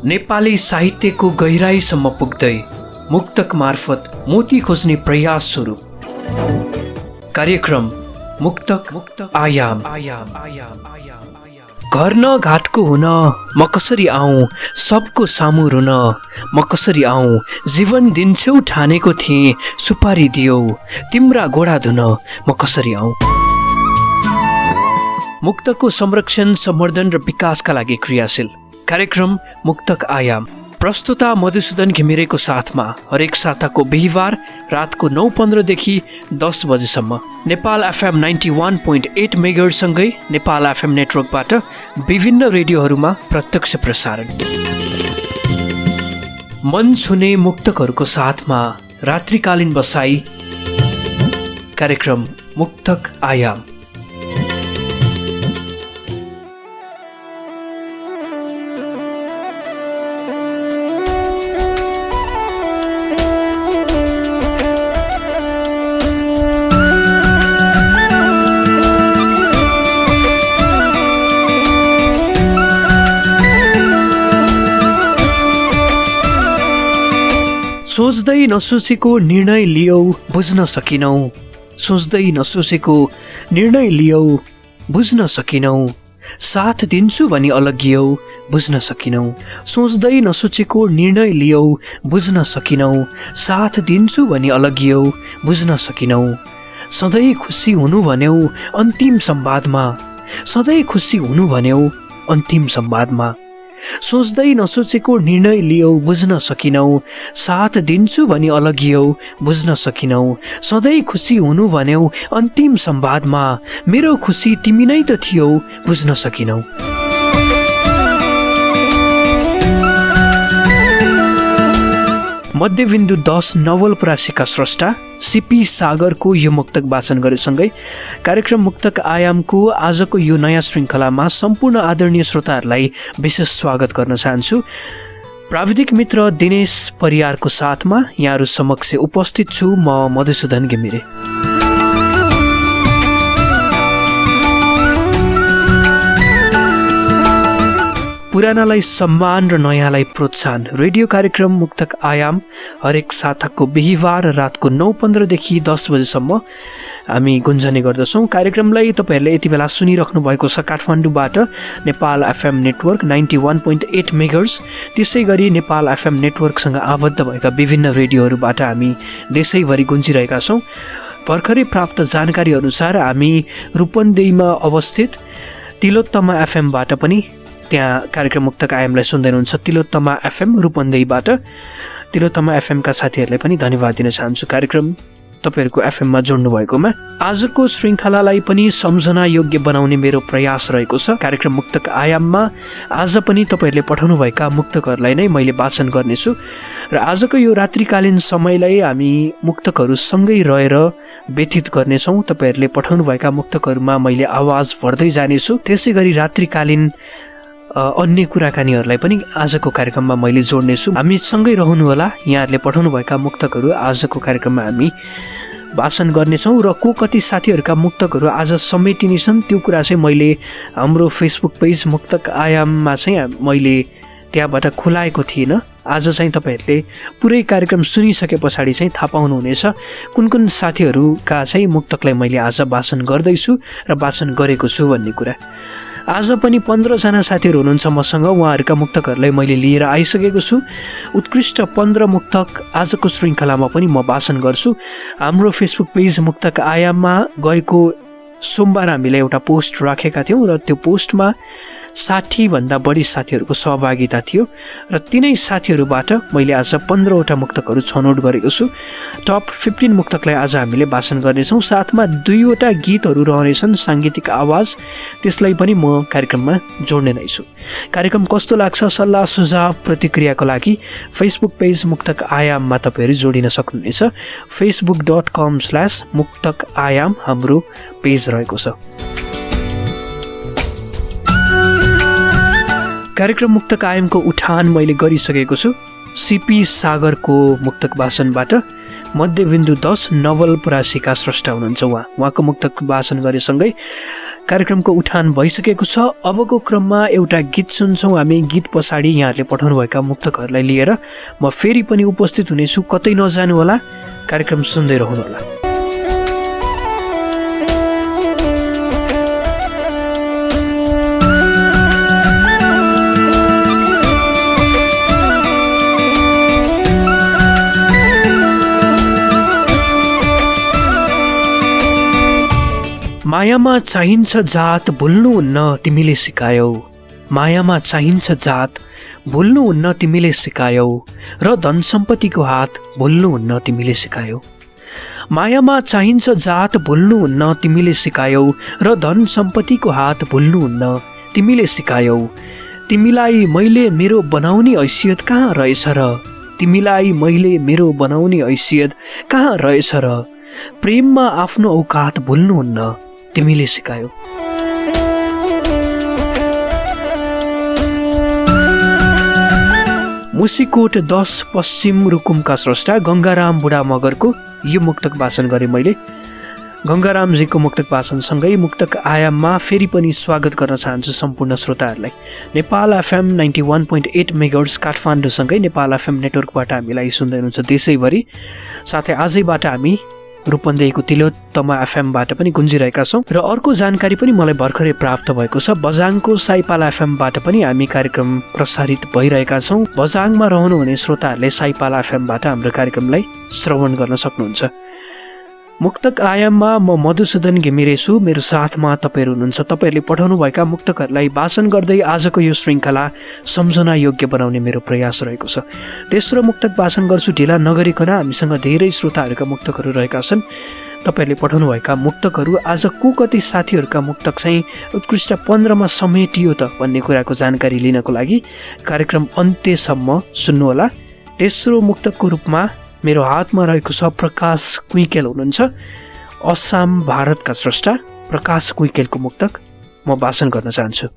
नेपाली साहित्यको गहिराईसम्म पुग्दै मुक्तक मार्फत मोती खोज्ने प्रयास स्वरूप कार्यक्रम मुक्तक आयाम। घर न घाटको हुन म कसरी आऊँ, सबको सामु रुन म कसरी आऊँ। जीवन दिन्छौ ठानेको थिएँ, सुपारी दियौ तिम्रा गोडा धुन म कसरी आऊँ। मुक्तको संरक्षण, सम्वर्धन र विकासका लागि क्रियाशील कार्यक्रम मुक्तक आयाम। प्रस्तुता मधुसूदन घिमिरेको साथमा हरेक साताको बिहिबार रातको 9:15 देखि 10 बजेसम्म नेपाल एफएम 91.8 मेगाहर्जसँगै नेपाल एफएम नेटवर्कबाट विभिन्न रेडियोहरूमा प्रत्यक्ष प्रसारण। मन छुने मुक्तकहरूको साथमा रात्रिकालीन बसाई कार्यक्रम मुक्तक आयाम। सोच्दै नसोचेको निर्णय लियौ बुझ्न सकिनौ। सोच्दै नसोचेको निर्णय लियौ बुझ्न सकिनौ। साथ दिन्छु भनी अलगियौ बुझ्न सकिनौ। सोच्दै नसोचेको निर्णय लियौ बुझ्न सकिनौ। साथ दिन्छु भनी अलगियौ बुझ्न सकिनौ। सधैँ खुसी हुनु भन्यौ अन्तिम संवादमा। सधैँ खुसी हुनु भन्यौ अन्तिम संवादमा। सोच्दै नसोचेको निर्णय लियौ बुझ्न सकिनौ। साथ दिन्छु भनी अलगियौ बुझ्न सकिनौ। सधैँ खुसी हुनु भन्यौ अन्तिम संवादमा। मेरो खुसी तिमी नै त थियौ बुझ्न सकिनौ। मध्यबिन्दु 10 नवलपरासीका स्रष्टा सीपी सागरको यो मुक्तक वाचन गरेसँगै कार्यक्रम मुक्तक आयामको आजको यो नयाँ श्रृङ्खलामा सम्पूर्ण आदरणीय श्रोताहरूलाई विशेष स्वागत गर्न चाहन्छु। प्राविधिक मित्र दिनेश परियारको साथमा यहाँहरू समक्ष उपस्थित छु म मधुसूदन घिमिरे। पुरानालाई सम्मान र नयाँलाई प्रोत्साहन रेडियो कार्यक्रम मुक्तक आयाम हरेक साताको बिहिबार रातको 9:15 देखि 10 बजेसम्म हामी गुन्जने गर्दछौँ। कार्यक्रमलाई तपाईँहरूले यति बेला सुनिराख्नु भएको छ काठमाडौँबाट नेपाल एफएम नेटवर्क 91.8 मेगाहर्ज। त्यसै गरी नेपाल एफएम नेटवर्कसँग आबद्ध भएका विभिन्न रेडियोहरूबाट हामी देशैभरि गुन्जिरहेका छौँ। भर्खरै प्राप्त जानकारी अनुसार हामी रूपन्देहीमा अवस्थित तिलोत्तमा एफएमबाट पनि त्यहाँ कार्यक्रम मुक्तक आयामलाई सुन्दै हुनुहुन्छ। तिलोत्तमा एफएम रूपन्देहीबाट तिलोत्तमा एफएमका साथीहरूलाई पनि धन्यवाद दिन चाहन्छु कार्यक्रम तपाईँहरूको एफएममा जोड्नु भएकोमा। आजको श्रृङ्खलालाई पनि सम्झना योग्य बनाउने मेरो प्रयास रहेको छ। कार्यक्रम मुक्तक आयाममा आज पनि तपाईँहरूले पठाउनुभएका मुक्तकहरूलाई नै मैले वाचन गर्नेछु र आजको यो रात्रिकालीन समयलाई हामी मुक्तकहरू सँगै रहेर व्यतीत गर्नेछौँ। तपाईँहरूले पठाउनुभएका मुक्तकहरूमा मैले आवाज भर्दै जानेछु। त्यसै गरी रात्रिकालीन अन्य कुराकानीहरूलाई पनि आजको कार्यक्रममा मैले जोड्नेछु। हामी सँगै रहनुहोला। यहाँहरूले पठाउनुभएका मुक्तकहरू आजको कार्यक्रममा हामी वाचन गर्नेछौँ र कति साथीहरूका मुक्तकहरू आज समेटिनेछन् त्यो कुरा चाहिँ मैले हाम्रो फेसबुक पेज मुक्तक आयाममा चाहिँ मैले त्यहाँबाट खुलाएको थिइनँ। आज चाहिँ तपाईँहरूले पुरै कार्यक्रम सुनिसके पछाडि चाहिँ थाहा पाउनुहुनेछ कुन कुन साथीहरूका चाहिँ मुक्तकलाई मैले आज वाचन गर्दैछु र वाचन गरेको छु भन्ने कुरा। आज पनि 15 जना साथीहरू हुनुहुन्छ मसँग। उहाँहरूका मुक्तकहरूलाई मैले लिएर आइसकेको छु। उत्कृष्ट 15 मुक्तक आजको श्रृङ्खलामा पनि म वाचन गर्छु। हाम्रो फेसबुक पेज मुक्तक आयाममा गएको सोमबार हामीले एउटा पोस्ट राखेका थियौँ र त्यो पोस्टमा 60 भन्दा बढी साथीहरूको सहभागिता थियो र तिनै साथीहरूबाट मैले आज 15वटा मुक्तकहरू छनौट गरेको छु। टप 15 मुक्तकलाई आज हामीले वाचन गर्नेछौँ। साथमा 2वटा गीतहरू रहनेछन् साङ्गीतिक आवाज, त्यसलाई पनि म कार्यक्रममा जोड्ने नै छु। कार्यक्रम कस्तो लाग्छ सल्लाह सुझाव प्रतिक्रियाको लागि फेसबुक पेज मुक्तक आयाममा तपाईँहरू जोडिन सक्नुहुनेछ। facebook.com/मुक्तक आयाम हाम्रो पेज रहेको छ। कार्यक्रम मुक्तक आयामको उठान मैले गरिसकेको छु। सीपी सागरको मुक्तक वाचनबाट मध्यबिन्दु 10 नवलपरासीका स्रष्टा हुनुहुन्छ। उहाँको मुक्तक वाचन गरेसँगै कार्यक्रमको उठान भइसकेको छ। अबको क्रममा एउटा गीत सुन्छौँ हामी। गीत पछाडि यहाँहरूले पठाउनुभएका मुक्तकहरूलाई लिएर म फेरि पनि उपस्थित हुनेछु। कतै नजानुहोला, कार्यक्रम सुन्दै रहनुहोला। मायामा चाहिन्छ जात भुल्नुहुन्न तिमीले सिकायौ। मायामा चाहिन्छ जात भुल्नुहुन्न तिमीले सिकायौ र धन सम्पत्तिको हात भुल्नुहुन्न तिमीले सिकायौ। मायामा चाहिन्छ जात भुल्नुहुन्न तिमीले सिकायौ र धन सम्पत्तिको हात भुल्नुहुन्न तिमीले सिकायौ। तिमीलाई मैले मेरो बनाउने हैसियत कहाँ रहेछ र? तिमीलाई मैले मेरो बनाउने हैसियत कहाँ रहेछ र? प्रेममा आफ्नो औकात भुल्नुहुन्न तिमीले सिकायौ। मुसिकोट 10 पश्चिम रुकुमका स्रष्टा गङ्गाराम बुढा मगरको यो मुक्तक वाचन गरेँ मैले। गङ्गारामजीको मुक्तक वाचनसँगै मुक्तक आयाममा फेरि पनि स्वागत गर्न चाहन्छु सम्पूर्ण श्रोताहरूलाई। नेपाल FM 91.8 मेगाहर्ट्ज काठमाडौँसँगै नेपाल FM नेटवर्कबाट हामीलाई सुन्दै हुनुहुन्छ देशैभरि। साथै आजैबाट हामी रूपन्देहीको तिलोत्तमा एफएमबाट पनि गुन्जिरहेका छौँ। र अर्को जानकारी पनि मलाई भर्खरै प्राप्त भएको छ। बझाङको साइपाला एफएमबाट पनि हामी कार्यक्रम प्रसारित भइरहेका छौँ। बझाङमा रहनुहुने श्रोताहरूले साइपाला एफएमबाट हाम्रो कार्यक्रमलाई श्रवण गर्न सक्नुहुन्छ। मुक्तक आयाममा म मधुसूदन घिमिरे छु। मेरो साथमा तपाईँहरू हुनुहुन्छ। तपाईँहरूले पठाउनुभएका मुक्तकहरूलाई वाचन गर्दै आजको यो श्रृङ्खला सम्झना योग्य बनाउने मेरो प्रयास रहेको छ। तेस्रो मुक्तक वाचन गर्छु ढिला नगरिकन। हामीसँग धेरै श्रोताहरूका मुक्तकहरू रहेका छन्। तपाईँहरूले पठाउनुभएका मुक्तकहरू आज को कति साथीहरूका मुक्तक चाहिँ उत्कृष्ट 15 मा समेटियो त भन्ने कुराको जानकारी लिनको लागि कार्यक्रम अन्त्यसम्म सुन्नुहोला। तेस्रो मुक्तकको रूपमा मेरो हातमा रहेको छ प्रकाश कुइकेल हुनुहुन्छ। असम भारतका स्रष्टा प्रकाश कुइकेलको मुक्तक म वाचन गर्न चाहन्छु।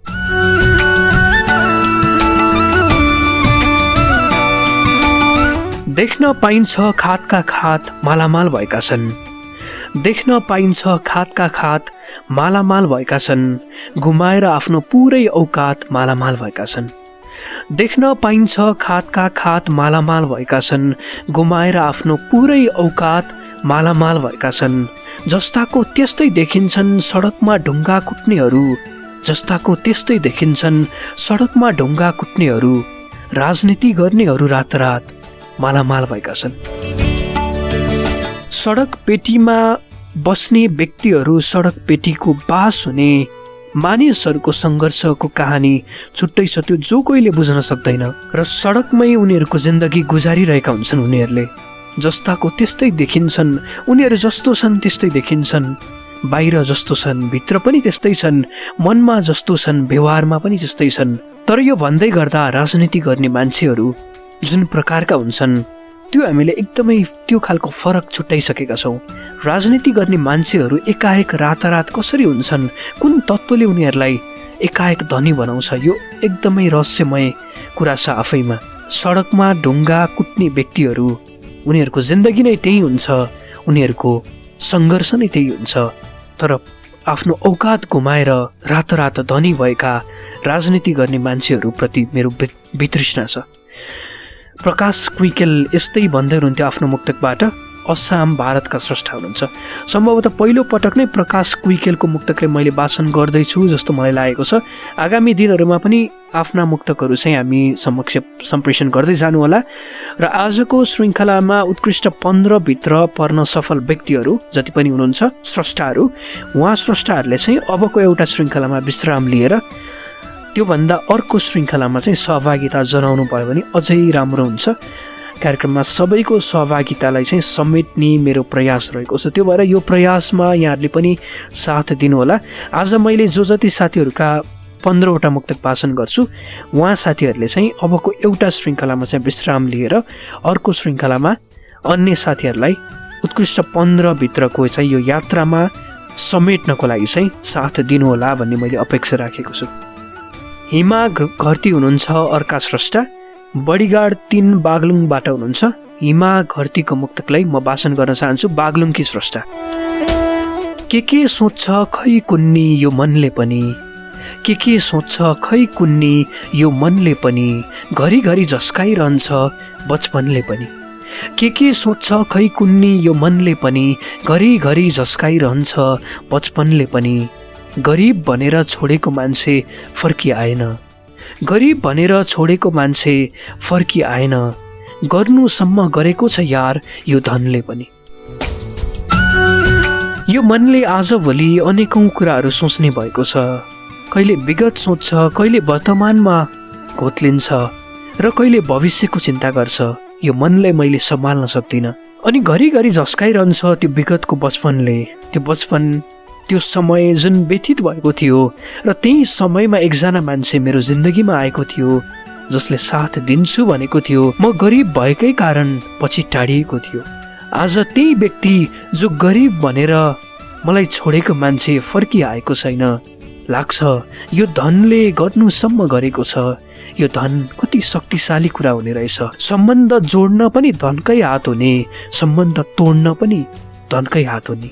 देख्न पाइन्छ खातका खात मालामाल भएका छन्। देख्न पाइन्छ खातका खात मालामाल भएका छन्। घुमाएर आफ्नो पुरै औकात मालामाल भएका छन्। देख्न पाइन्छ खातका खात मालामाल भएका छन्। गुमाएर आफ्नो पुरै औकात मालामाल भएका छन्। जस्ताको त्यस्तै देखिन्छन् सडकमा ढुङ्गा कुट्नेहरू। जस्ताको त्यस्तै देखिन्छन् सडकमा ढुङ्गा कुट्नेहरू। राजनीति गर्नेहरू रातरात मालामाल भएका छन्। सडक पेटीमा बस्ने व्यक्तिहरू सडक पेटीको बास हुने मानिसहरूको सङ्घर्षको कहानी छुट्टै छ। त्यो जो कोहीले बुझ्न सक्दैन र सडकमै उनीहरूको जिन्दगी गुजारिरहेका हुन्छन्। उनीहरूले जस्ताको त्यस्तै देखिन्छन्। उनीहरू जस्तो छन् त्यस्तै देखिन्छन्। बाहिर जस्तो छन् भित्र पनि त्यस्तै छन्। मनमा जस्तो छन् व्यवहारमा पनि त्यस्तै छन्। तर यो भन्दै गर्दा राजनीति गर्ने मान्छेहरू जुन प्रकारका हुन्छन् त्यो हामीले एकदमै त्यो खालको फरक छुट्याइसकेका छौँ। राजनीति गर्ने मान्छेहरू एकाएक रातारात कसरी हुन्छन्, कुन तत्त्वले उनीहरूलाई एकाएक धनी बनाउँछ, यो एकदमै रहस्यमय कुरा छ आफैमा। सडकमा ढुङ्गा कुट्ने व्यक्तिहरू उनीहरूको जिन्दगी नै त्यही हुन्छ। उनीहरूको सङ्घर्ष नै त्यही हुन्छ। तर आफ्नो औकात गुमाएर रातारात धनी भएका राजनीति गर्ने मान्छेहरूप्रति मेरो वितृष्णा छ। प्रकाश कुइकेल यस्तै भन्दै हुनुहुन्थ्यो आफ्नो मुक्तकबाट। असम भारतका स्रष्टा हुनुहुन्छ। सम्भवतः पहिलो पटक नै प्रकाश कुइकेलको मुक्तकले मैले वाचन गर्दैछु जस्तो मलाई लागेको छ। आगामी दिनहरूमा पनि आफ्ना मुक्तकहरू चाहिँ हामी समक्ष सम्प्रेषण गर्दै जानु होला। र आजको श्रृङ्खलामा उत्कृष्ट 15 भित्र पर्न सफल व्यक्तिहरू जति पनि हुनुहुन्छ स्रष्टाहरू, उहाँ स्रष्टाहरूले चाहिँ अबको एउटा श्रृङ्खलामा विश्राम लिएर त्योभन्दा अर्को श्रृङ्खलामा चाहिँ सहभागिता जनाउनु भयो भने अझै राम्रो हुन्छ। कार्यक्रममा सबैको सहभागितालाई चाहिँ समेट्ने मेरो प्रयास रहेको छ। त्यो भएर यो प्रयासमा यहाँहरूले पनि साथ दिनुहोला। आज मैले जो जति साथीहरूका 15 वटा मुक्तक वाचन गर्छु, उहाँ साथीहरूले चाहिँ अबको एउटा श्रृङ्खलामा चाहिँ विश्राम लिएर अर्को श्रृङ्खलामा अन्य साथीहरूलाई उत्कृष्ट 15 भित्रको चाहिँ यो यात्रामा समेट्नको लागि चाहिँ साथ दिनुहोला भन्ने मैले अपेक्षा राखेको छु। हिमा घरती हुनुहुन्छ अर्का स्रष्टा। बडीगार्ड 3 बागलुङबाट हुनुहुन्छ। हिमा घरतीको मुक्तकलाई म वाचन गर्न चाहन्छु। बागलुङकी स्रष्टा। के सोच्छ खै कुन्नी यो मनले पनि, के सोच्छ खै कुन्नी यो मनले पनि, घरिघरि झस्काइरहन्छ बचपनले पनि। के सोच्छ खै कुन्नी यो मनले पनि, घरिघरि झस्काइरहन्छ बचपनले पनि। गरिब भनेर छोडेको मान्छे फर्किआएन, गरिब भनेर छोडेको मान्छे फर्किआएन, गर्नुसम्म गरेको छ यार यो धनले पनि। यो मनले आजभोलि अनेकौं कुराहरू सोच्ने भएको छ। कहिले विगत सोच्छ, कहिले वर्तमानमा घोत्लिन्छ र कहिले भविष्यको चिन्ता गर्छ। यो मनलाई मैले सम्हाल्न सक्दिनँ। अनि घरिघरि झस्काइरहन्छ त्यो विगतको बचपनले, त्यो बचपन, त्यो समय जुन व्यतीत भएको थियो र त्यही समयमा एकजना मान्छे मेरो जिन्दगीमा आएको थियो जसले साथ दिन्छु भनेको थियो। म गरिब भएकै कारण पछि टाढिएको थियो। आज त्यही व्यक्ति जो गरिब भनेर मलाई छोडेको मान्छे फर्किआएको छैन। लाग्छ यो धनले गर्नुसम्म गरेको छ। यो धन कति शक्तिशाली कुरा हुने रहेछ। सम्बन्ध जोड्न पनि धनकै हात हुने, सम्बन्ध तोड्न पनि धनकै हात हुने।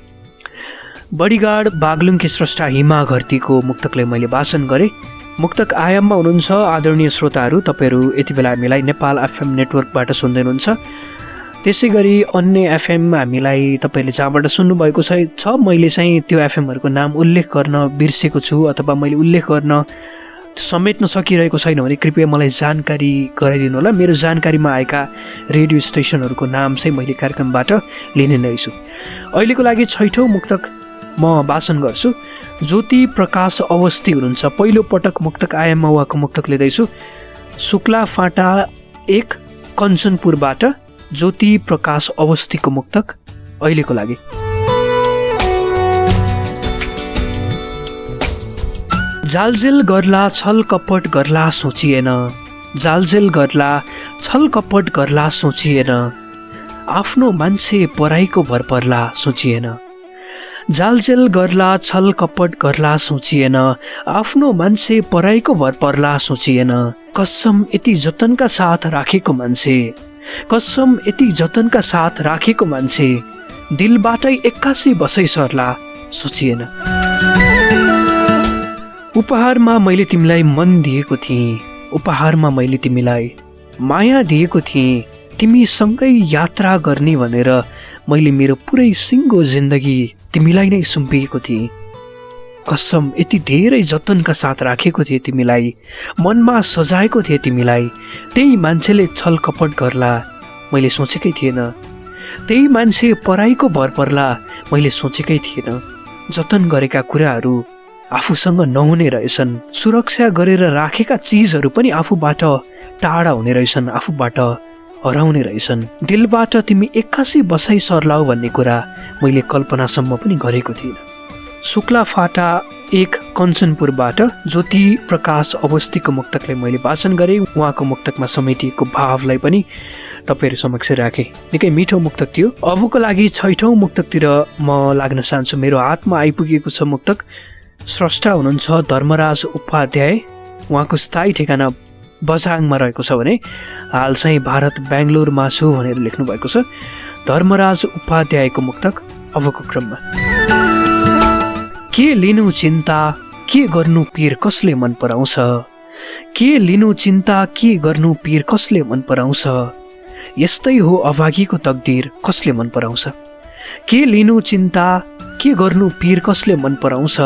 बडीगार्ड बागलुङकी स्रष्टा हिमा घरतीको मुक्तकलाई मैले वाचन गरेँ। मुक्तक आयाममा हुनुहुन्छ आदरणीय श्रोताहरू। तपाईँहरू यति बेला हामीलाई नेपाल एफएम नेटवर्कबाट सुन्दै हुनुहुन्छ। त्यसै गरी अन्य एफएम हामीलाई तपाईँले जहाँबाट सुन्नुभएको छ मैले चाहिँ त्यो एफएमहरूको नाम उल्लेख गर्न बिर्सेको छु अथवा मैले उल्लेख गर्न समेट्न सकिरहेको छैन भने कृपया मलाई जानकारी गराइदिनु होला। मेरो जानकारीमा आएका रेडियो स्टेसनहरूको नाम चाहिँ मैले कार्यक्रमबाट लिने नै छु। अहिलेको लागि 6औं मुक्तक म वाचन गर्छु। ज्योति प्रकाश अवस्थी हुनुहुन्छ। पहिलो पटक मुक्तक आयाममा उहाँको मुक्तक लिँदैछु। शुक्ला फाटा 1 कञ्चनपुरबाट ज्योति प्रकाश अवस्थीको मुक्तक अहिलेको लागि। जालजेल गर्ला छल कपट गर्ला सोचिएन, जालजेल गर्ला छल कपट गर्ला सोचिएन, आफ्नो मान्छे पराईको भर पर्ला सोचिएन। जालजेल गर्ला छल कपट गर्ला सोचिएन, आफ्नो मान्छे पराईको भर पर्ला सोचिएन। कसम यति जतनका साथ राखेको मान्छे, कसम यति जतनका साथ राखेको मान्छे, दिलबाटै 81 बसै सर्ला सोचिएन। उपहारमा मैले तिमीलाई मन दिएको थिएँ, उपहारमा मैले तिमीलाई माया दिएको थिएँ, तिमीसँगै यात्रा गर्ने भनेर मैले मेरो पुरै सिङ्गो जिन्दगी तिमीलाई नै सुम्पिएको थिएँ। कसम यति धेरै जतनका साथ राखेको थिएँ तिमीलाई, मनमा सजाएको थिएँ तिमीलाई, त्यही मान्छेले छल कपट गर्ला मैले सोचेकै थिएन, त्यही मान्छे पराईको भर पर्ला मैले सोचेकै थिएन। जतन गरेका कुराहरू आफूसँग नहुने रहेछन्, सुरक्षा गरेर राखेका चिजहरू पनि आफूबाट टाढा हुने रहेछन्, आफूबाट हराउने रहेछन्। दिलबाट तिमी 81 बसाइ सर्लाऊ भन्ने कुरा मैले कल्पनासम्म पनि गरेको थिइनँ। शुक्ला फाटा 1 कञ्चनपुरबाट ज्योति प्रकाश अवस्थीको मुक्तकलाई मैले वाचन गरेँ। उहाँको मुक्तकमा समेटिएको भावलाई पनि तपाईँहरू समक्ष राखेँ। निकै मिठो मुक्तक थियो। अबको लागि 6औं मुक्तकतिर म लाग्न चाहन्छु। मेरो हातमा आइपुगेको छ मुक्तक। स्रष्टा हुनुहुन्छ धर्मराज उपाध्याय। उहाँको स्थायी ठेगाना बझाङमा रहेको छ भने हाल चाहिँ भारत बेङ्गलोरमा छु भनेर लेख्नु भएको छ। धर्मराज उपाध्यायको मुक्तक अबको क्रममा। के लिनु चिन्ता के गर्नु पीर कसले मन पराउँछ, के लिनु चिन्ता के गर्नु पीर कसले मन पराउँछ, यस्तै हो अभागीको तकदीर कसले मन पराउँछ। के लिनु चिन्ता के गर्नु पीर कसले मन पराउँछ,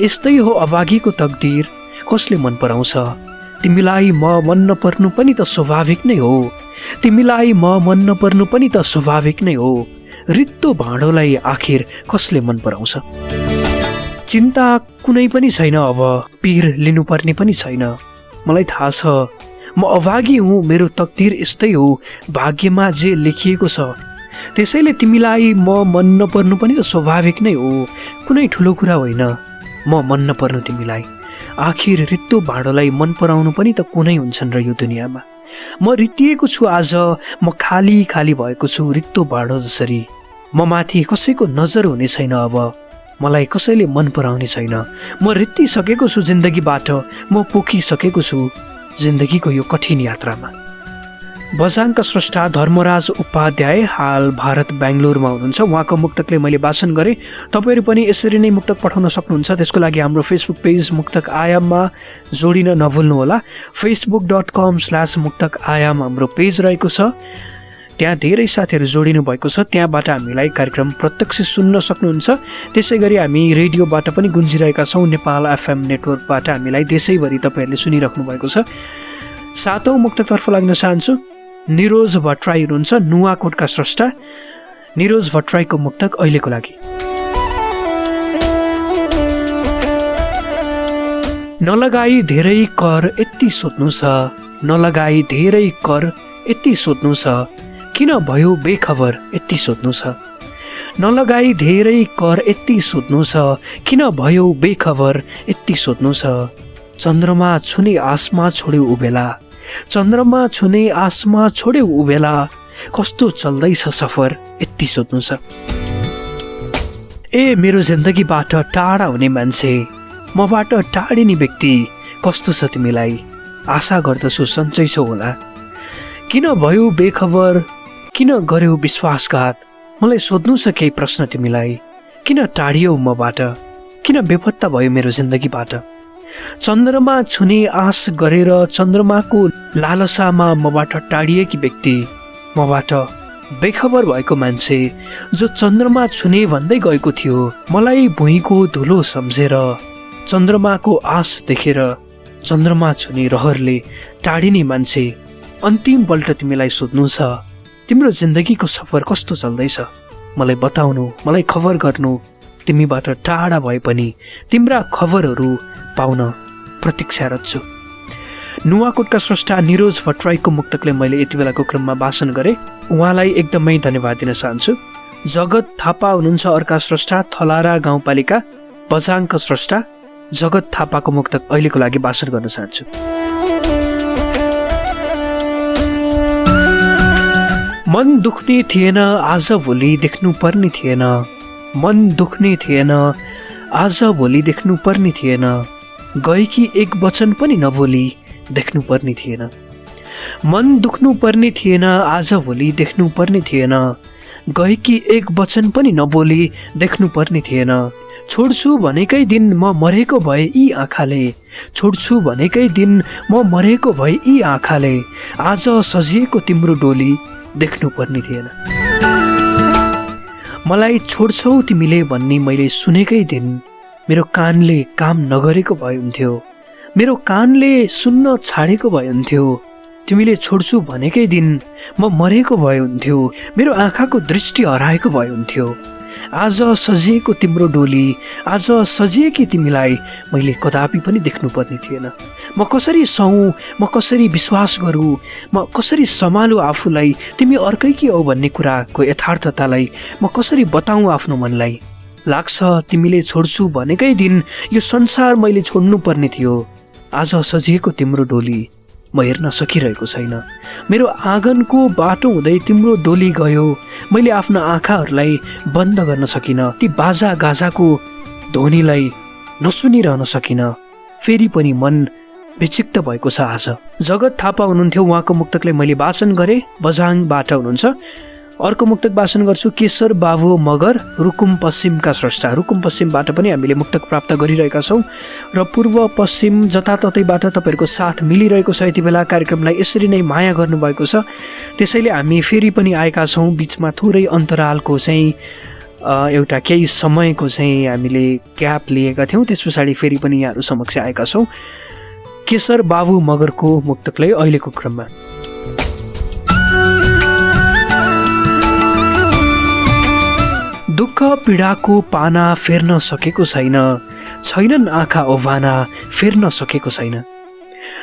यस्तै हो अभागीको तकदीर कसले मन पराउँछ। तिमीलाई म मन नपर्नु पनि त स्वाभाविक नै हो, तिमीलाई म मन नपर्नु पनि त स्वाभाविक नै हो, रित्तो भाँडोलाई आखिर कसले मन पराउँछ। चिन्ता कुनै पनि छैन, अब पीर लिनुपर्ने पनि छैन। मलाई थाहा छ म अभागी हुँ, मेरो तकदीर यस्तै हो, भाग्यमा जे लेखिएको छ। त्यसैले तिमीलाई म मन नपर्नु पनि त स्वाभाविक नै हो, कुनै ठुलो कुरा होइन म मन नपर्नु तिमीलाई। आखिर रित्तो भाँडोलाई मन पराउनु पनि त कुनै हुन्छन् र यो दुनियाँमा। म रित्तिएको छु आज, म खाली खाली भएको छु रित्तो भाँडो जसरी। म माथि कसैको नजर हुने छैन, अब मलाई कसैले मन पराउने छैन। म रित्तिसकेको छु जिन्दगीबाट, म पोखिसकेको छु जिन्दगीको यो कठिन यात्रामा। बझाङका स्रष्टा धर्मराज उपाध्याय हाल भारत बेङ्गलोरमा हुनुहुन्छ। उहाँको मुक्तकले मैले वाचन गरेँ। तपाईँहरू पनि यसरी नै मुक्तक पठाउन सक्नुहुन्छ। त्यसको लागि हाम्रो फेसबुक पेज मुक्तक आयाममा जोडिन नभुल्नुहोला। facebook.com/मुक्तक आयाम हाम्रो पेज रहेको छ। त्यहाँ धेरै साथीहरू जोडिनु भएको छ। त्यहाँबाट हामीलाई कार्यक्रम प्रत्यक्ष सुन्न सक्नुहुन्छ। त्यसै गरी हामी रेडियोबाट पनि गुन्जिरहेका छौँ। नेपाल FM नेटवर्कबाट हामीलाई देशैभरि तपाईँहरूले सुनिराख्नु भएको छ। 7औं मुक्तकतर्फ लाग्न चाहन्छु। निरोज भट्टराई हुनुहुन्छ, नुवाकोटका स्रष्टा। निरोज भट्टराईको मुक्तक अहिलेको लागि। नलगाई धेरै कर यति सोध्नु छ, नलगाई धेरै कर यति सोध्नु छ, किन भयो बेखबर यति सोध्नु छ। नलगाई धेरै कर यति सोध्नु छ, किन भयो बेखबर यति सोध्नु छ। चन्द्रमा छुने आसमा छोड्यौ उभेला, चन्द्रमा छुने आसमा छोड्यौ उभेला, कस्तो चल्दैछ सफर यति सोध्नु छ। ए मेरो जिन्दगीबाट टाढा हुने मान्छे, मबाट टाढिने व्यक्ति, कस्तो छ तिमीलाई, आशा गर्दछु सन्चै छौ होला। किन भयो बेखबर, किन गर्यौ विश्वासघात, मलाई सोध्नु छ केही प्रश्न तिमीलाई। किन टाढियौ मबाट, किन बेपत्ता भयो मेरो जिन्दगीबाट। चन्द्रमा छुने आश गरेर चन्द्रमाको लालसामा मबाट टाढिएकी व्यक्ति, मबाट बेखबर भएको मान्छे, जो चन्द्रमा छुने भन्दै गएको थियो, मलाई भुइँको धुलो सम्झेर, चन्द्रमाको आश देखेर चन्द्रमा छुने रहरले टाढिने मान्छे, अन्तिमपल्ट तिमीलाई सोध्नु छ, तिम्रो जिन्दगीको सफर कस्तो चल्दैछ, मलाई बताउनु, मलाई खबर गर्नु। तिमीबाट टाढा भए पनि तिम्रा खबरहरू पाउन प्रतीक्षारत छु। नुवाकोटका स्रष्टा निरोज भट्टराईको मुक्तकले मैले यति बेलाको क्रममा वाचन गरेँ। उहाँलाई एकदमै धन्यवाद दिन चाहन्छु। जगत थापा हुनुहुन्छ अर्का स्रष्टा, थलारा गाउँपालिका बझाङका स्रष्टा। जगत थापाको मुक्तक अहिलेको लागि वाचन गर्न चाहन्छु। मन दुख्ने थिएन आज भोलि देख्नु पर्ने थिएन, मन दुख्ने थिएन आज भोलि देख्नु पर्ने थिएन, गएकी एक वचन पनि नबोली देख्नु पर्ने थिएन। मन दुख्नु पर्ने थिएन आज भोलि देख्नु पर्ने थिएन, गएकी एक वचन पनि नबोली देख्नु पर्ने थिएन। छोड्छु भनेकै दिन म मरेको भए यी आँखाले, छोड्छु भनेकै दिन म मरेको भए यी आँखाले, आज सजिएको तिम्रो डोली देख्नु पर्ने थिएन। मलाई छोड्छौ तिमीले भन्ने मैले सुनेकै दिन मेरो कानले काम नगरेको भए हुन्थ्यो, मेरो कानले सुन्न छाडेको भए हुन्थ्यो। तिमीले छोड्छु भनेकै दिन म मरेको भए हुन्थ्यो, मेरो आँखाको दृष्टि हराएको भए हुन्थ्यो। आज सजिएको तिम्रो डोली, आज सजिएकी तिमीलाई मैले कदापि पनि देख्नु पर्ने थिएन। म कसरी सहूँ, म कसरी विश्वास गरौँ, म कसरी सम्हालु आफूलाई, तिमी अर्कैकी हौ भन्ने कुराको यथार्थतालाई म कसरी बताऊँ आफ्नो मनलाई। लाग्छ तिमीले छोड्छु भनेकै दिन यो संसार मैले छोड्नु पर्ने थियो। आज सजिएको तिम्रो डोली म हेर्न सकिरहेको छैन, मेरो आँगनको बाटो हुँदै तिम्रो डोली गयो, मैले आफ्ना आँखाहरूलाई बन्द गर्न सकिनँ, ती बाजा गाजाको ध्वनिलाई नसुनिरहन सकिनँ। फेरि पनि मन विक्षिप्त भएको छ आज। जगत थापा हुनुहुन्थ्यो, उहाँको मुक्तकले मैले वाचन गरेँ। बझाङबाट हुनुहुन्छ। अर्को मुक्तक वाचन गर्छु। केशर बाबु मगर, रुकुम पश्चिमका स्रष्टा। रुकुम पश्चिमबाट पनि हामीले मुक्तक प्राप्त गरिरहेका छौँ र पूर्व पश्चिम जताततैबाट तपाईँहरूको साथ मिलिरहेको छ। यति बेला कार्यक्रमलाई यसरी नै माया गर्नुभएको छ। त्यसैले हामी फेरि पनि आएका छौँ। बिचमा थोरै अन्तरालको चाहिँ एउटा केही समयको चाहिँ हामीले ग्याप लिएका थियौँ। त्यस पछाडि फेरि पनि यहाँहरू समक्ष आएका छौँ केशर बाबु मगरको मुक्तकले अहिलेको क्रममा। दुःख पीडाको पाना फेर्न सकेको छैन, छैनन् आँखा ओभाना फेर्न सकेको छैन।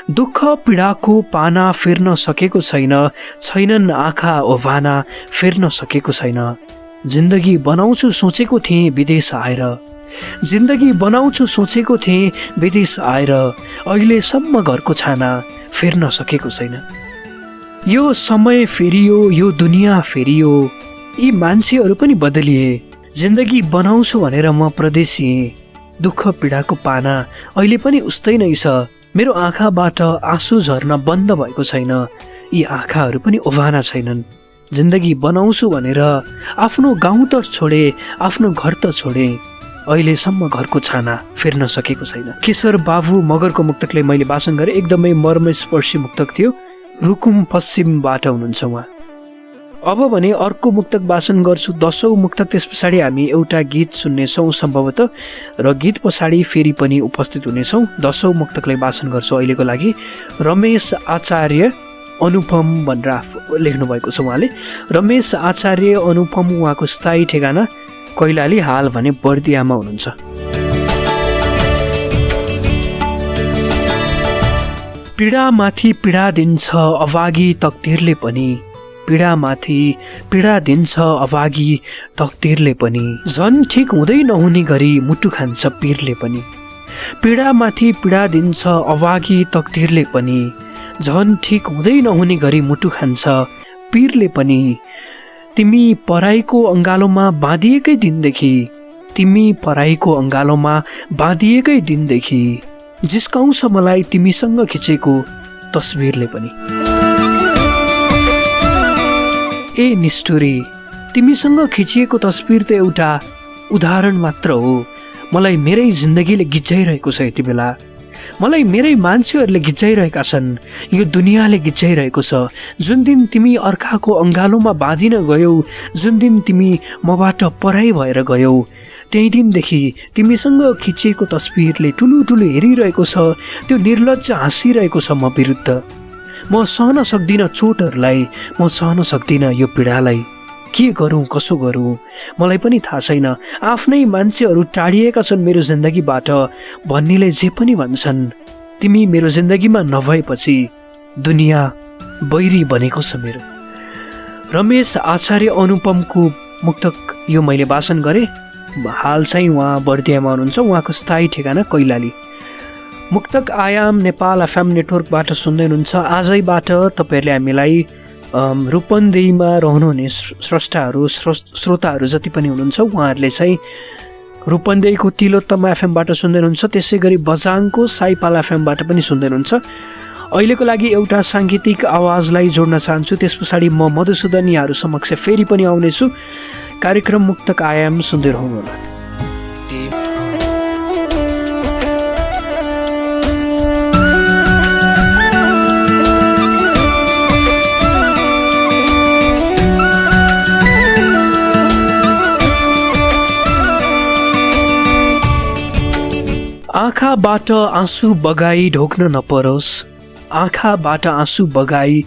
दुःख पीडाको पाना फेर्न सकेको छैन, छैनन् आँखा ओभाना फेर्न सकेको छैन। जिन्दगी बनाउँछु सोचेको थिएँ विदेश आएर, जिन्दगी बनाउँछु सोचेको थिएँ विदेश आएर, अहिलेसम्म घरको छाना फेर्न सकेको छैन। यो समय फेरियो, यो दुनियाँ फेरियो, यी मान्छेहरू पनि बदलिए। जिन्दगी बनाउँछु भनेर म प्रदेशिएँ, दुःख पीडाको पाना अहिले पनि उस्तै नै छ। मेरो आँखाबाट आँसु झर्न बन्द भएको छैन। यी आँखाहरू पनि ओभाना छैनन्। जिन्दगी बनाउँछु भनेर आफ्नो गाउँ त छोडे, आफ्नो घर त छोडे, अहिलेसम्म घरको छाना फेर्न सकेको छैन। केशर बाबु मगरको मुक्तकले मैले वाचन गरेँ। एकदमै मर्मस्पर्शी मुक्तक थियो। रुकुम पश्चिमबाट हुनुहुन्छ उहाँ। अब भने अर्को मुक्तक वाचन गर्छु, 10औं मुक्तक। त्यस पछाडि हामी एउटा गीत सुन्नेछौँ सम्भवतः, र गीत पछाडि फेरि पनि उपस्थित हुनेछौँ। 10औं मुक्तकलाई वाचन गर्छु अहिलेको लागि। रमेश आचार्य अनुपम भनेर लेख्नु भएको छ उहाँले। रमेश आचार्य अनुपम, उहाँको स्थायी ठेगाना कैलाली, हाल भने बर्दियामा हुनुहुन्छ। पीडामाथि पीडा दिन्छ अभागी तकदिरले पनि, पीडामाथि पीडा दिन्छ अभागी तकदिरले पनि, झन् ठिक हुँदै नहुने गरी मुटु खान्छ पीरले पनि। पीडामाथि पीडा दिन्छ अभागी तकदिरले पनि, झन् ठिक हुँदै नहुने गरी मुटु खान्छ पीरले पनि। तिमी पराईको अङ्गालोमा बाँधिएकै दिनदेखि, तिमी पराईको अङ्गालोमा बाँधिएकै दिनदेखि, जिस्काउँछ मलाई तिमीसँग खिचेको तस्बिरले पनि। ए निष्ठुरी, तिमीसँग खिचिएको तस्बिर त एउटा उदाहरण मात्र हो। मलाई मेरै जिन्दगीले गिज्झाइरहेको छ यति बेला, मलाई मेरै मान्छेहरूले गिज्झाइरहेका छन्, यो दुनियाँले गिज्झाइरहेको छ। जुन दिन तिमी अर्काको अङ्गालोमा बाँधिन गयौ, जुन दिन तिमी मबाट पराई भएर गयौ, त्यही दिनदेखि तिमीसँग खिचिएको तस्बिरले ठुलो ठुलो हेरिरहेको छ। त्यो निर्लज्ज हाँसिरहेको छ म विरुद्ध। म सहन सक्दिनँ चोटहरूलाई, म सहन सक्दिनँ यो पीडालाई। के गरौँ कसो गरौँ मलाई पनि थाहा छैन। आफ्नै मान्छेहरू टाढिएका छन् मेरो जिन्दगीबाट भन्नेले जे पनि भन्छन्। तिमी मेरो जिन्दगीमा नभएपछि दुनियाँ बैरी बनेको छ मेरो। रमेश आचार्य अनुपमको मुक्तक यो मैले वाचन गरेँ। हाल चाहिँ उहाँ बर्दियामा हुनुहुन्छ। उहाँको स्थायी ठेगाना कैलाली। मुक्तक आयाम नेपाल एफएम नेटवर्कबाट सुन्दै हुनुहुन्छ। आजैबाट तपाईँहरूले हामीलाई रूपन्देहीमा रहनुहुने स्रष्टाहरू श्रोताहरू जति पनि हुनुहुन्छ उहाँहरूले चाहिँ रूपन्देहीको तिलोत्तम एफएमबाट सुन्दै हुनुहुन्छ। त्यसै गरी बझाङको साइपाला एफएमबाट पनि सुन्दै हुनुहुन्छ। अहिलेको लागि एउटा साङ्गीतिक आवाजलाई जोड्न चाहन्छु, त्यस पछाडि म मधुसूदन यहाँहरू समक्ष फेरि पनि आउनेछु। कार्यक्रम मुक्तक आयाम सुन्दै रहनुहोला। आँखाबाट आँसु बगाई ढोग्न नपरोस्, आँखाबाट आँसु बगाई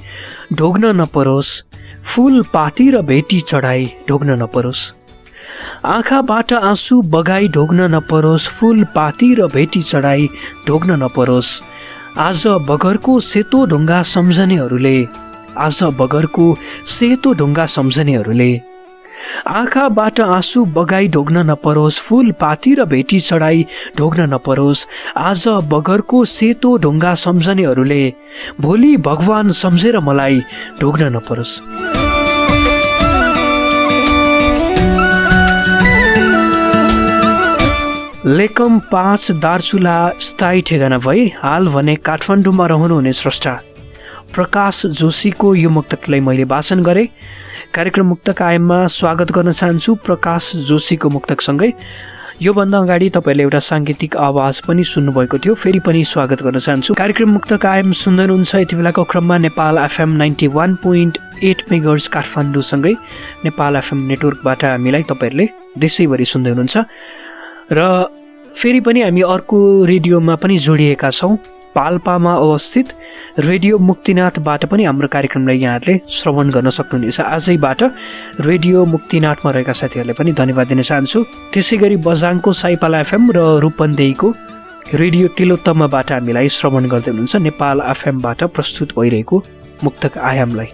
ढोग्न नपरोस्, फूल पाती र भेटी चढाई ढोग्न नपरोस्। आँखाबाट आँसु बगाई ढोग्न नपरोस्, फूल पाती र भेटी चढाई ढोग्न नपरोस्। आज बगरको सेतो ढुङ्गा सम्झनेहरूले, आज बगरको सेतो ढुङ्गा सम्झनेहरूले, आँखाबाट आँसु बगाई ढोग्न नपरोस्, फूल पाती र भेटी चढाई ढोग्न नपरोस्। आज बगरको सेतो ढुङ्गा सम्झनेहरूले भोलि भगवान सम्झेर मलाई ढोग्न नपरोस्। लेकम 5 दार्चुला स्थायी ठेगाना भई हाल भने काठमाडौँमा रहनुहुने स्रष्टा प्रकाश जोशीको यो मुक्तकलाई मैले वाचन गरेँ। कार्यक्रम मुक्तक आयाममा स्वागत गर्न चाहन्छु प्रकाश जोशीको मुक्तकसँगै। योभन्दा अगाडि तपाईँहरूले एउटा साङ्गीतिक आवाज पनि सुन्नुभएको थियो, फेरि पनि स्वागत गर्न चाहन्छु। कार्यक्रम मुक्तक आयाम सुन्दै हुनुहुन्छ यति बेलाको क्रममा नेपाल एफएम 91.8 मेगाहर्ज काठमाडौँसँगै नेपाल एफएम नेटवर्कबाट हामीलाई तपाईँहरूले देशैभरि सुन्दै हुनुहुन्छ। र फेरि पनि हामी अर्को रेडियोमा पनि जोडिएका छौँ, पाल्पामा अवस्थित रेडियो मुक्तिनाथबाट पनि हाम्रो कार्यक्रमलाई यहाँहरूले श्रवण गर्न सक्नुहुनेछ। आजैबाट रेडियो मुक्तिनाथमा रहेका साथीहरूले पनि धन्यवाद दिन चाहन्छु। त्यसै गरी बझाङको साइपाला एफएम र रूपन्देहीको रेडियो तिलोत्तमबाट हामीलाई श्रवण गर्दै हुनुहुन्छ नेपाल एफएमबाट प्रस्तुत भइरहेको मुक्तक आयामलाई।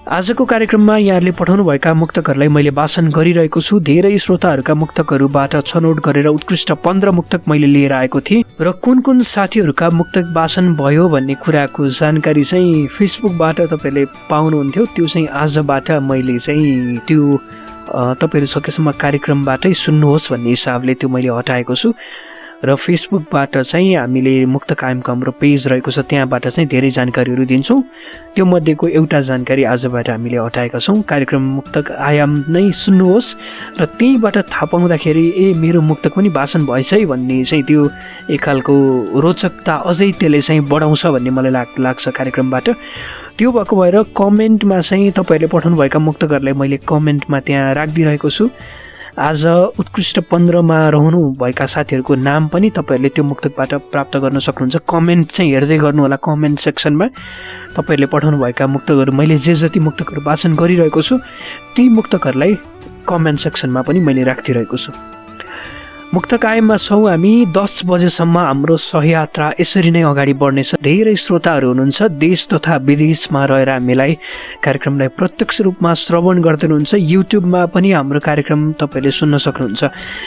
आजको कार्यक्रममा यहाँहरूले पठाउनुभएका मुक्तकहरूलाई मैले वाचन गरिरहेको छु। धेरै श्रोताहरूका मुक्तकहरूबाट छनौट गरेर उत्कृष्ट 15 मुक्तक मैले लिएर आएको थिएँ र कुन कुन साथीहरूका मुक्तक वाचन भयो भन्ने कुराको जानकारी चाहिँ फेसबुकबाट तपाईँले पाउनुहुन्थ्यो। त्यो चाहिँ आजबाट मैले चाहिँ त्यो तपाईँहरू सकेसम्म कार्यक्रमबाटै सुन्नुहोस् भन्ने हिसाबले त्यो मैले हटाएको छु। र फेसबुकबाट चाहिँ हामीले मुक्त कायमको हाम्रो पेज रहेको छ, त्यहाँबाट चाहिँ धेरै जानकारीहरू दिन्छौँ। त्यो मध्येको एउटा जानकारी आजबाट हामीले हटाएका छौँ। कार्यक्रम मुक्तक आयाम नै सुन्नुहोस् र त्यहीँबाट थाहा पाउँदाखेरि मेरो मुक्तक पनि वाचन भएछ है भन्ने चाहिँ त्यो एक खालको रोचकता अझै त्यसले चाहिँ बढाउँछ भन्ने मलाई लाग्छ कार्यक्रमबाट। त्यो भएको भएर कमेन्टमा चाहिँ तपाईँहरूले पठाउनुभएका मुक्तकहरूलाई मैले कमेन्टमा त्यहाँ राखिदिइरहेको छु। आज उत्कृष्ट 15मा रहनुभएका साथीहरूको नाम पनि तपाईँहरूले त्यो मुक्तकबाट प्राप्त गर्न सक्नुहुन्छ। कमेन्ट चाहिँ हेर्दै गर्नुहोला, कमेन्ट सेक्सनमा तपाईँहरूले पठाउनुभएका मुक्तकहरू मैले जति मुक्तकहरू वाचन गरिरहेको छु ती मुक्तकहरूलाई कमेन्ट सेक्सनमा पनि मैले राखिदिइरहेको छु। मुक्तक आयाममा छौँ हामी। 10 बजेसम्म हाम्रो सहयात्रा यसरी नै अगाडि बढ्नेछ। धेरै श्रोताहरू हुनुहुन्छ देश तथा विदेशमा रहेर हामीलाई कार्यक्रमलाई प्रत्यक्ष रूपमा श्रवण गर्दै हुनुहुन्छ। युट्युबमा पनि हाम्रो कार्यक्रम तपाईँले सुन्न सक्नुहुन्छ।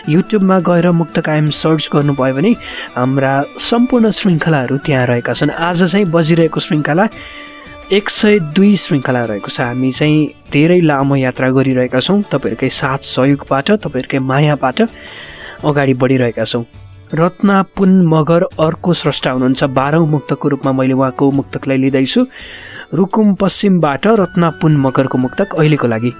युट्युबमा गएर मुक्तक आयाम सर्च गर्नुभयो भने हाम्रा सम्पूर्ण श्रृङ्खलाहरू त्यहाँ रहेका छन्। आज चाहिँ बजिरहेको श्रृङ्खला 102 श्रृङ्खला रहेको छ। हामी चाहिँ धेरै लामो यात्रा गरिरहेका छौँ। तपाईँहरूकै साथ सहयोगबाट, तपाईँहरूकै मायाबाट अगाडि बढिरहेका छौँ। रत्ना पुन मगर अर्को स्रष्टा हुनुहुन्छ। 12औं मुक्तकको रूपमा मैले उहाँको मुक्तकलाई लिँदैछु। रुकुम पश्चिमबाट रत्ना पुन मगरको मुक्तक अहिलेको लागि।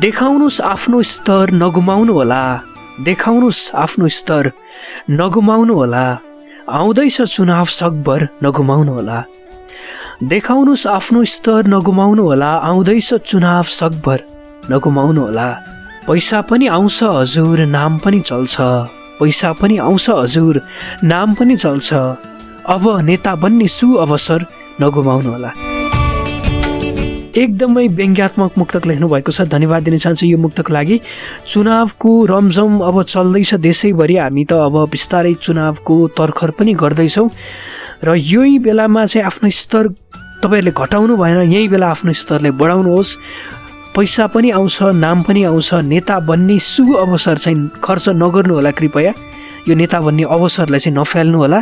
देखाउनुस् आफ्नो स्तर नगुमाउनु होला, देखाउनुस् आफ्नो स्तर नगुमाउनु होला, आउँदैछ चुनाव सकभर नगुमाउनु होला। देखाउनुस् आफ्नो स्तर नगुमाउनु होला, आउँदैछ चुनाव सकभर नगुमाउनु होला। पैसा पनि आउँछ हजुर नाम पनि चल्छ, पैसा पनि आउँछ हजुर नाम पनि चल्छ, अब नेता बन्ने सुअवसर नगुमाउनु होला। एकदमै व्यङ्ग्यात्मक मुक्तक लेख्नु भएको छ। धन्यवाद दिन चाहन्छु यो मुक्तको लागि। चुनावको रमझम अब चल्दैछ देशैभरि। हामी त अब बिस्तारै चुनावको तर्खर पनि गर्दैछौँ र यही बेलामा चाहिँ आफ्नो स्तर तपाईँहरूले घटाउनु भएन, यही बेला आफ्नो स्तरले बढाउनुहोस्। पैसा पनि आउँछ नाम पनि आउँछ, नेता बन्ने सुअवसर चाहिँ खर्च नगर्नु होला कृपया। यो नेता बन्ने अवसरलाई चाहिँ नफाल्नु होला।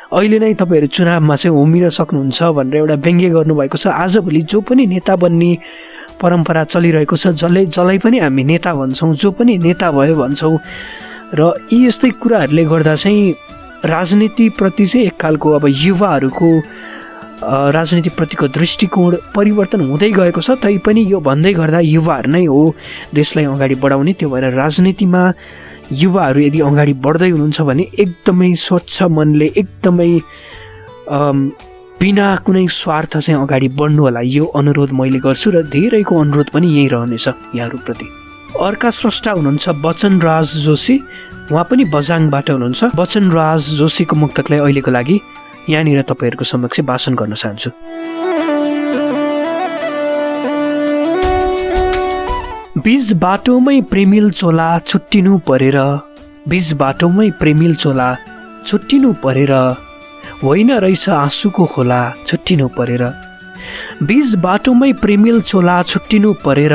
अहिले नै तपाईँहरू चुनावमा चाहिँ होमिन सक्नुहुन्छ भनेर एउटा व्यङ्ग्य गर्नुभएको छ। आजभोलि जो पनि नेता बन्ने परम्परा चलिरहेको छ, जसलाई पनि हामी नेता भन्छौँ, जो पनि नेता भयो भन्छौँ र यी यस्तै कुराहरूले गर्दा चाहिँ राजनीतिप्रति चाहिँ एक खालको अब युवाहरूको राजनीतिप्रतिको दृष्टिकोण परिवर्तन हुँदै गएको छ। तैपनि यो भन्दै गर्दा युवाहरू नै हो देशलाई अगाडि बढाउने। त्यो भएर राजनीतिमा युवाहरू यदि अगाडि बढ्दै हुनुहुन्छ भने एकदमै स्वच्छ मनले, एकदमै बिना कुनै स्वार्थ चाहिँ अगाडि बढ्नु होला। यो अनुरोध मैले गर्छु र धेरैको अनुरोध पनि यही रहनेछ यहाँहरूप्रति। अर्का स्रष्टा हुनुहुन्छ बचनराज जोशी। उहाँ पनि बझाङबाट हुनुहुन्छ। बचनराज जोशीको मुक्तकलाई अहिलेको लागि यहाँनिर तपाईँहरूको समक्ष वाचन गर्न चाहन्छु। बीच बाटोमै प्रेमिल चोला छुट्टिनु परेर, बीच बाटोमै प्रेमिल चोला छुट्टिनु परेर, होइन रहेछ आँसुको खोला छुट्टिनु परेर। बीच बाटोमै प्रेमिल चोला छुट्टिनु परेर,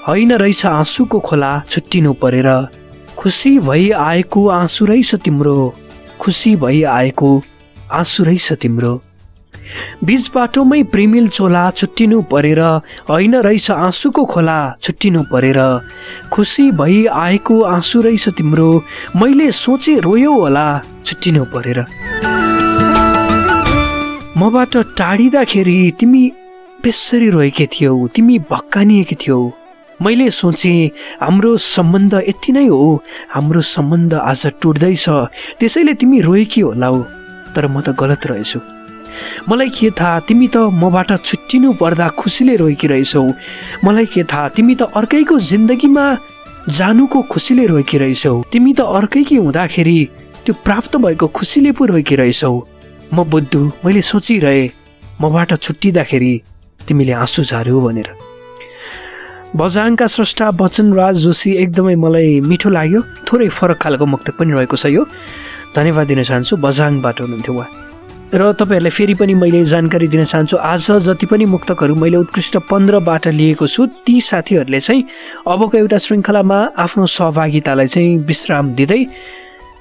होइन रहेछ आँसुको खोला छुट्टिनु परेर। खुसी भई आएको आँसु रहेछ तिम्रो, खुसी भई आएको आँसु रहेछ तिम्रो। बीच बाटोमै प्रेमिल चोला छुट्टिनु परेर, होइन रहेछ आँसुको खोला छुट्टिनु परेर। खुसी भई आएको आँसु रहेछ तिम्रो, मैले सोचे रोयौ होला छुट्टिनु परेर। मबाट टाढिँदाखेरि तिमी बेसरी रोएकी थियौ, तिमी भक्कानिएकी थियौ। मैले सोचेँ हाम्रो सम्बन्ध यति नै हो, हाम्रो सम्बन्ध आज टुट्दैछ, त्यसैले तिमी रोएकी होला हो। तर म त गलत रहेछु। मलाई के थाहा तिमी त मबाट छुट्टिनु पर्दा खुसीले रोएकी रहेछौ। मलाई के थाहा तिमी त अर्कैको जिन्दगीमा जानुको खुसीले रोएकी रहेछौ। तिमी त अर्कैकी हुँदाखेरि त्यो प्राप्त भएको खुसीले पो रोएकी रहेछौ। म बुद्धु, मैले सोचिरहेँ मबाट छुट्टिँदाखेरि तिमीले आँसु झार्यौ भनेर। बझाङका स्रष्टा बचनराज जोशी, एकदमै मलाई मिठो लाग्यो। थोरै फरक खालको मुक्तक पनि रहेको छ यो। धन्यवाद दिन चाहन्छु। बझाङबाट हुनुहुन्थ्यो उहाँ। र तपाईँहरूलाई फेरि पनि मैले जानकारी दिन चाहन्छु, आज जति पनि मुक्तकहरू मैले उत्कृष्ट 15बाट लिएको छु, ती साथीहरूले चाहिँ अबको एउटा श्रृङ्खलामा आफ्नो सहभागितालाई चाहिँ विश्राम दिँदै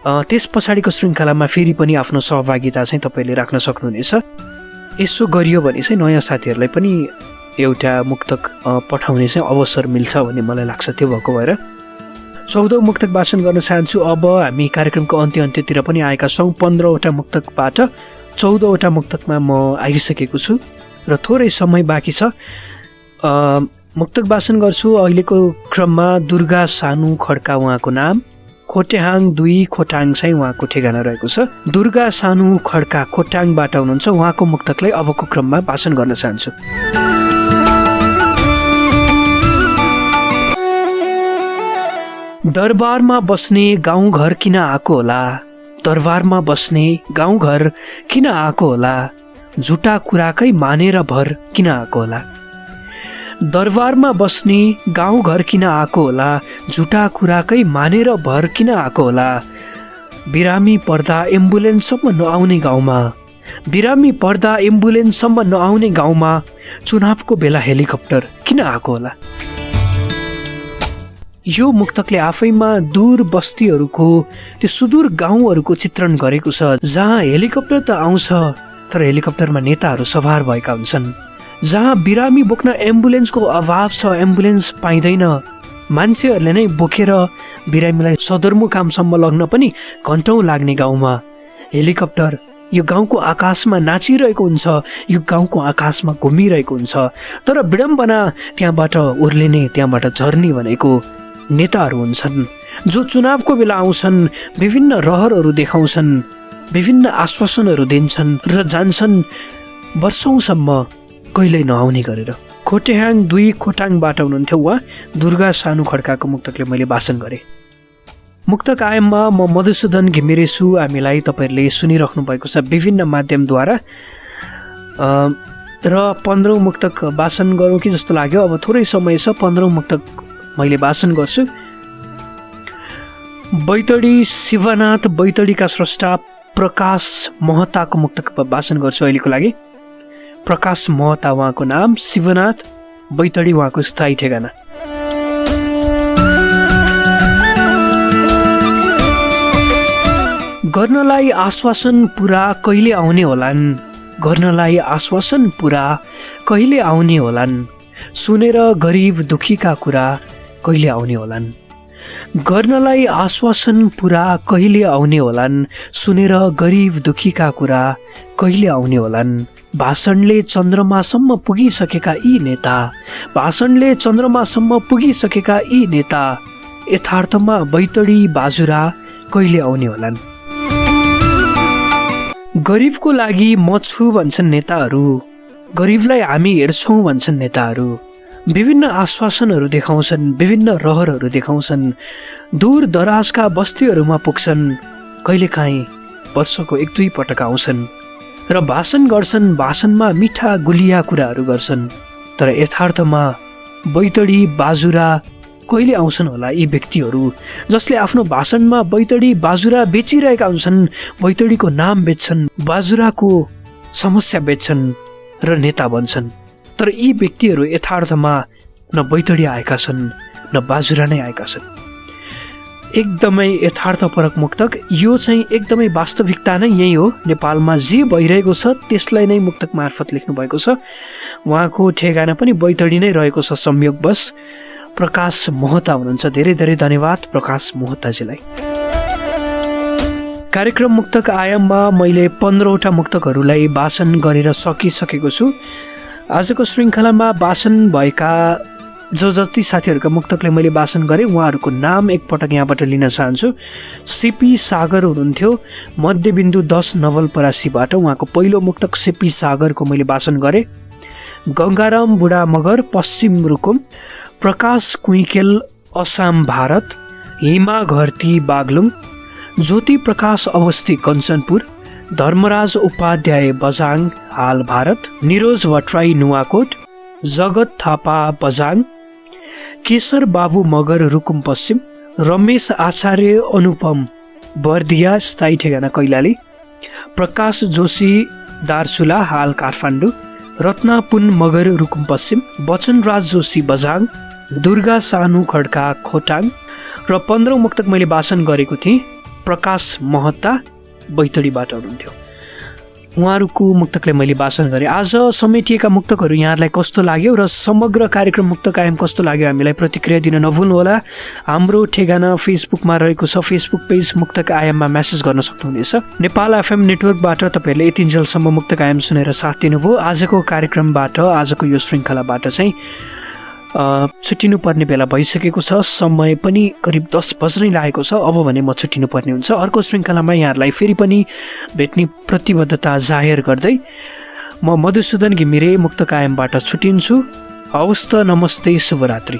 त्यस पछाडिको श्रृङ्खलामा फेरि पनि आफ्नो सहभागिता चाहिँ तपाईँले राख्न सक्नुहुनेछ। यसो गरियो भने चाहिँ नयाँ साथीहरूलाई पनि एउटा मुक्तक पठाउने चाहिँ अवसर मिल्छ भन्ने मलाई लाग्छ। त्यो भएको भएर 14औं मुक्तक वाचन गर्न चाहन्छु। अब हामी कार्यक्रमको अन्त्यतिर पनि आएका छौँ। 15वटा मुक्तकबाट 14वटा मुक्तकमा म आइसकेको छु र थोरै समय बाँकी छ। मुक्तक वाचन गर्छु। अहिलेको क्रममा दुर्गा सानु खड्का उहाँको नाम, खोटेहाङ 2 खोटाङ चाहिँ उहाँको ठेगाना रहेको छ। दुर्गा सानु खड्का खोटाङबाट हुनुहुन्छ। उहाँको मुक्तकलाई अबको क्रममा वाचन गर्न चाहन्छु। दरबारमा बस्ने गाउँघर किन आएको होला, दरबारमा बस्ने गाउँघर किन आएको होला, झुटा कुराकै मानेर भर किन आएको होला, दरबारमा बस्ने गाउँघर किन आएको होला, झुटा कुराकै मानेर भर किन आएको होला, बिरामी पर्दा एम्बुलेन्ससम्म नआउने गाउँमा, बिरामी पर्दा एम्बुलेन्ससम्म नआउने गाउँमा चुनावको बेला हेलिकप्टर किन आएको होला। यो मुक्तकले आफैमा दूर बस्तीहरूको, त्यो सुदूर गाउँहरूको चित्रण गरेको छ, जहाँ हेलिकप्टर त आउँछ तर हेलिकप्टरमा नेताहरू सवार भएका हुन्छन्, जहाँ बिरामी बोक्न एम्बुलेन्सको अभाव छ, एम्बुलेन्स पाइँदैन, मान्छेहरूले नै बोकेर बिरामीलाई सदरमुकामसम्म लग्न पनि घन्टौँ लाग्ने गाउँमा हेलिकप्टर यो गाउँको आकाशमा नाचिरहेको हुन्छ, यो गाउँको आकाशमा घुमिरहेको हुन्छ। तर विडम्बना त्यहाँबाट उर्लिने, त्यहाँबाट झर्ने भनेको नेताहरू हुन्छन्, जो चुनावको बेला आउँछन्, विभिन्न रहरहरू देखाउँछन्, विभिन्न आश्वासनहरू दिन्छन् र जान्छन् वर्षौंसम्म कहिल्यै नआउने गरेर। खोटेहाङ 2 खोटाङबाट हुनुहुन्थ्यो उहाँ। दुर्गा सानु खड्काको मुक्तकले मैले वाचन गरेँ। मुक्तक आयाममा म मधुसूदन घिमिरे छु। हामीलाई तपाईँहरूले सुनिराख्नु भएको छ विभिन्न माध्यमद्वारा र 15औं मुक्तक वाचन गरौँ कि जस्तो लाग्यो। अब थोरै समय छ, 15औं मुक्तक मैले वाचन गर्छु। बैतडी शिवनाथ बैतडीका स्रष्टा प्रकाश महताको मुक्तक वाचन गर्छु अहिलेको लागि। प्रकाश महता उहाँको नाम, शिवनाथ बैतडी उहाँको स्थायी ठेगाना। गर्नलाई आश्वासन पुरा कहिले आउने होलान्, गर्नलाई आश्वासन पुरा कहिले आउने होलान्, सुनेर गरिब दुखीका कुरा कहिले आउने होलान्, गर्नलाई आश्वासन पुरा कहिले आउने होलान्, सुनेर गरिब दुखीका कुरा कहिले आउने होलान्, भाषणले चन्द्रमासम्म पुगिसकेका यी नेता, भाषणले चन्द्रमासम्म पुगिसकेका यी नेता, यथार्थमा बैतडी बाजुरा कहिले आउने होलान्। गरिबको लागि म छु भन्छन् नेताहरू, गरिबलाई हामी हेर्छौँ भन्छन् नेताहरू, विभिन्न आश्वासनहरू देखाउँछन्, विभिन्न रहरहरू देखाउँछन्, दूर दराजका बस्तीहरूमा पुग्छन्, कहिलेकाहीँ वर्षको 1-2 पटक आउँछन् र भाषण गर्छन्, भाषणमा मिठा गुलिया कुराहरू गर्छन्, तर यथार्थमा बैतडी बाजुरा कहिले आउँछन् होला यी व्यक्तिहरू, जसले आफ्नो भाषणमा बैतडी बाजुरा बेचिरहेका हुन्छन्, बैतडीको नाम बेच्छन्, बाजुराको समस्या बेच्छन् र नेता बन्छन्। तर यी व्यक्तिहरू यथार्थमा न बैतडी आएका छन् न बाजुरा नै आएका छन्। एकदमै यथार्थपरक मुक्तक। यो चाहिँ एकदमै वास्तविकता नै यही हो। नेपालमा जे भइरहेको छ त्यसलाई नै मुक्तक मार्फत लेख्नु भएको छ। उहाँको ठेगाना पनि बैतडी नै रहेको छ संयोगवश। प्रकाश महता हुनुहुन्छ। धेरै धेरै धन्यवाद प्रकाश महताजीलाई। कार्यक्रम मुक्तक आयाममा मैले 15वटा मुक्तकहरूलाई वाचन गरेर सकिसकेको छु। आजको श्रृङ्खलामा वाचन भएका जति साथीहरूका मुक्तकले मैले वाचन गरेँ उहाँहरूको नाम एकपटक यहाँबाट लिन चाहन्छु। सीपी सागर हुनुहुन्थ्यो मध्यबिन्दु 10 नवलपरासीबाट। उहाँको पहिलो मुक्तक सीपी सागरको मैले वाचन गरेँ। गङ्गाराम बुढा मगर पश्चिम रुकुम, प्रकाश कुइकेल असम भारत, हिमा घरती बागलुङ, ज्योति प्रकाश अवस्थी कञ्चनपुर, धर्मराज उपाध्याय बझाङ हाल भारत, निरोज भट्टराई नुवाकोट, जगत थापा बझाङ, केशर बाबु मगर रुकुम पश्चिम, रमेश आचार्य अनुपम बर्दिया स्थायी ठेगाना कैलाली, प्रकाश जोशी दार्चुला हाल काठमाडौँ, रत्ना पुन मगर रुकुम पश्चिम, बचनराज जोशी बझाङ, दुर्गा सानु खड्का खोटाङ र 15औं मुक्तक मैले वाचन गरेको थिएँ प्रकाश महता बैतडीबाट हुनुहुन्थ्यो। उहाँहरूको मुक्तकलाई मैले वाचन गरेँ। आज समेटिएका मुक्तकहरू यहाँहरूलाई कस्तो लाग्यो र समग्र कार्यक्रम मुक्त कायम कस्तो लाग्यो हामीलाई प्रतिक्रिया दिन नभुल्नुहोला। हाम्रो ठेगाना फेसबुकमा रहेको छ, फेसबुक पेज मुक्तक आयाममा मेसेज गर्न सक्नुहुनेछ। नेपाल एफएम नेटवर्कबाट तपाईँहरूले यतिन्जेलसम्म मुक्त कायम सुनेर साथ दिनुभयो। आजको कार्यक्रमबाट, आजको यो श्रृङ्खलाबाट चाहिँ छुट्टिनु पर्ने बेला भइसकेको छ। समय पनि करिब 10 बज्नै लागेको छ। अब भने म छुट्टिनु पर्ने हुन्छ। अर्को श्रृङ्खलामा यहाँहरूलाई फेरि पनि भेट्ने प्रतिबद्धता जाहेर गर्दै म मधुसूदन घिमिरे मुक्त कायमबाट छुट्टिन्छु। हवस् त, नमस्ते, शुभरात्रि।